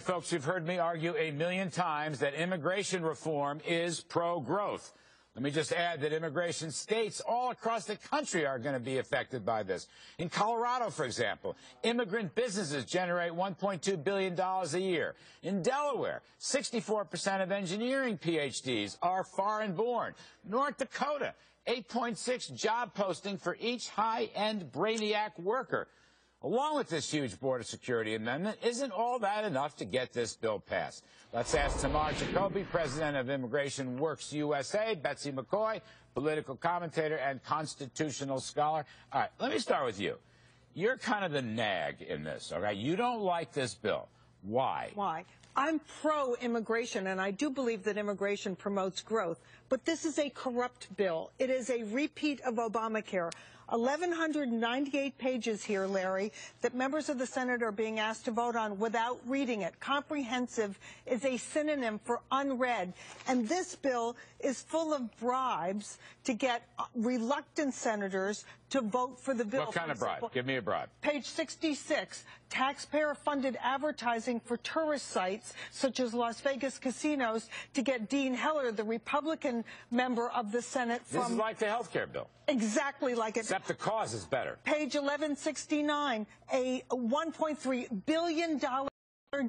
Folks, you've heard me argue a million times that immigration reform is pro-growth. Let me just add that immigration states all across the country are going to be affected by this. In Colorado, for example, immigrant businesses generate $1.2 billion a year. In Delaware, 64% of engineering PhDs are foreign-born. North Dakota, 8.6 job posting for each high-end brainiac worker. Along with this huge border security amendment, isn't all that enough to get this bill passed? Let's ask Tamar Jacoby, president of Immigration Works USA, Betsy McCaughey, political commentator and constitutional scholar. All right, let me start with you. You're kind of the nag in this, all right? You don't like this bill. Why? Why? I'm pro-immigration, and I do believe that immigration promotes growth. But this is a corrupt bill. It is a repeat of Obamacare. 1,198 pages here, Larry, that members of the Senate are being asked to vote on without reading it. Comprehensive is a synonym for unread. And this bill is full of bribes to get reluctant senators to vote for the bill. What kind of bribe? Give me a bribe. Page 66, taxpayer-funded advertising for tourist sites, such as Las Vegas casinos, to get Dean Heller, the Republican member of the Senate, from... This is like the health care bill. Exactly like it. Except the cause is better. Page 1169, a $1.3 billion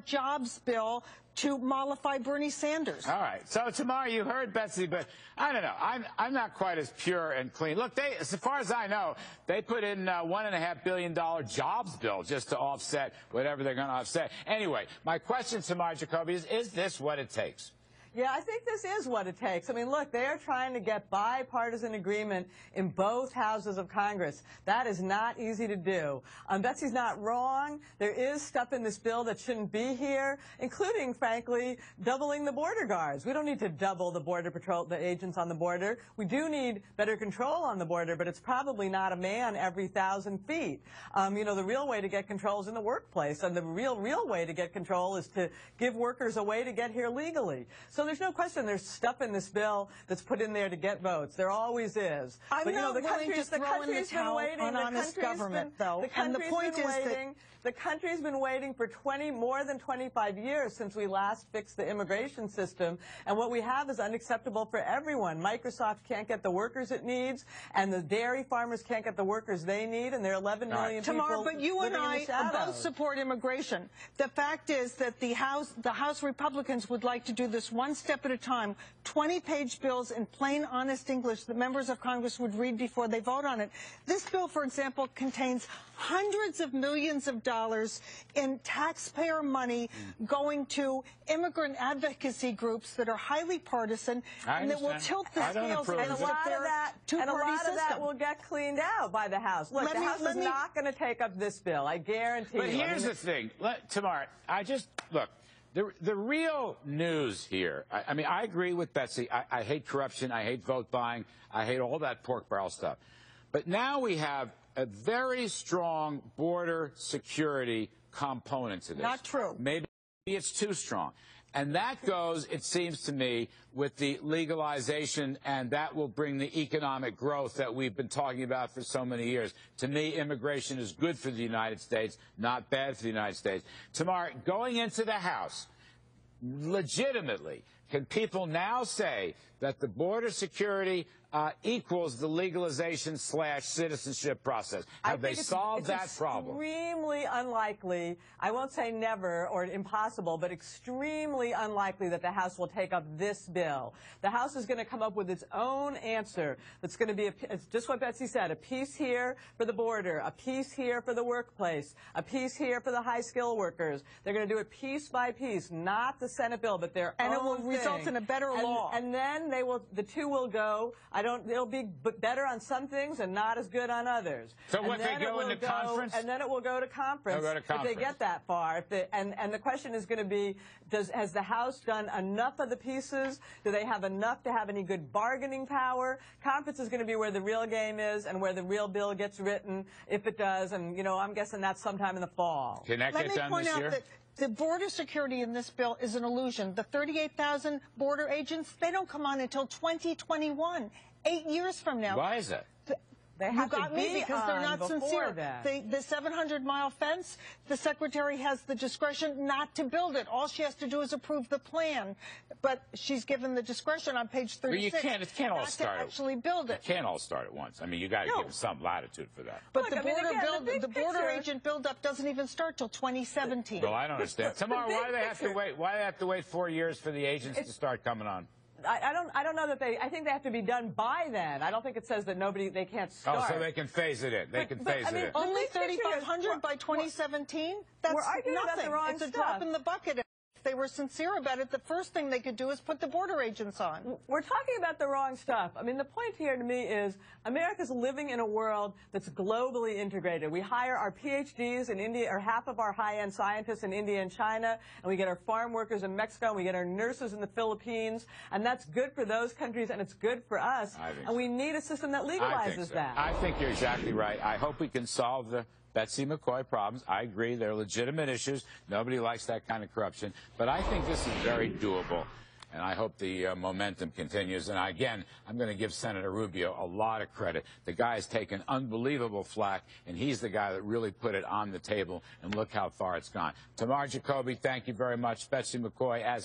jobs bill to mollify Bernie Sanders. All right. So, Tamar, you heard Betsy, but I don't know. I'm not quite as pure and clean. Look, as far as I know, they put in a $1.5 billion jobs bill just to offset whatever they're going to offset. Anyway, my question, Tamar Jacoby, is this what it takes? Yeah, I think this is what it takes. I mean, look, they are trying to get bipartisan agreement in both houses of Congress. That is not easy to do. Betsy's not wrong. There is stuff in this bill that shouldn't be here, including, frankly, doubling the border guards. We don't need to double the border patrol, the agents on the border. We do need better control on the border, but it's probably not a man every 1,000 feet. You know, the real way to get control is in the workplace, and the real way to get control is to give workers a way to get here legally. So there's no question there's stuff in this bill that's put in there to get votes. There always is. I'm not willing to throw in the towel on honest government, though. And the point is that the country's been waiting for more than 25 years since we last fixed the immigration system, and what we have is unacceptable for everyone. Microsoft can't get the workers it needs, and the dairy farmers can't get the workers they need, and there are 11 million people Tamar, but you and I both support immigration. The fact is that the House Republicans would like to do this one step at a time, 20-page bills in plain, honest English that members of Congress would read before they vote on it. This bill, for example, contains hundreds of millions of dollars in taxpayer money going to immigrant advocacy groups that are highly partisan and that will tilt the scales against their two-party system. That will get cleaned out by the House. Look, the House is not going to take up this bill, I guarantee you. But here's the thing. Tamar, look. The real news here, I mean, I agree with Betsy. I hate corruption. I hate vote buying. I hate all that pork barrel stuff. But now we have a very strong border security component to this. Not true. Maybe it's too strong. And that goes, it seems to me, with the legalization, and that will bring the economic growth that we've been talking about for so many years. To me, immigration is good for the United States, not bad for the United States. Tamar, going into the House, legitimately, can people now say that the border security equals the legalization/citizenship process? Have they solved that problem? It's extremely unlikely. I won't say never or impossible, but extremely unlikely that the House will take up this bill. The House is going to come up with its own answer. That's going to be, it's just what Betsy said, a piece here for the border, a piece here for the workplace, a piece here for the high-skilled workers. They're going to do it piece by piece, not the Senate bill, but their own thing. And it will result in a better law. And then the two will go. They'll be better on some things and not as good on others. So what, they go into conference? And then it will go to conference, if they get that far. And the question is going to be, has the House done enough of the pieces? Do they have enough to have any good bargaining power? Conference is going to be where the real game is and where the real bill gets written, if it does. And, you know, I'm guessing that's sometime in the fall. Can that get done this year? Let me point out that the border security in this bill is an illusion. The 38,000 border agents, they don't come on until 2021, 8 years from now. Why is that? They have you got to me be because they're not sincere. then. The 700-mile fence, the secretary has the discretion not to build it. All she has to do is approve the plan. But she's given the discretion on page 36 but it can't all not start to actually build it. It can't all start at once. I mean, you got to give them some latitude for that. But Look, the border agent buildup doesn't even start till 2017. Well, I don't understand. Tamar, why do they have to wait? Why do they have to wait 4 years for the agents to start coming on? I don't know that I think they have to be done by then. I don't think it says that they can't start. Oh, so they can phase it in. They can phase it in. Only 3,500 by 2017? That's we're arguing nothing. about the wrong It's a stuff. drop in the bucket. If they were sincere about it, the first thing they could do is put the border agents on. We're talking about the wrong stuff. I mean, the point here to me is America's living in a world that's globally integrated. We hire our PhDs in India, or half of our high-end scientists in India and China, and we get our farm workers in Mexico, and we get our nurses in the Philippines, and that's good for those countries, and it's good for us. And we need a system that legalizes that. I think you're exactly right. I hope we can solve the Betsy McCaughey problems. I agree, they're legitimate issues. Nobody likes that kind of corruption. But I think this is very doable, and I hope the momentum continues. And again, I'm going to give Senator Rubio a lot of credit. The guy has taken unbelievable flack, and he's the guy that really put it on the table, and look how far it's gone. Tamar Jacoby, thank you very much. Betsy McCaughey, as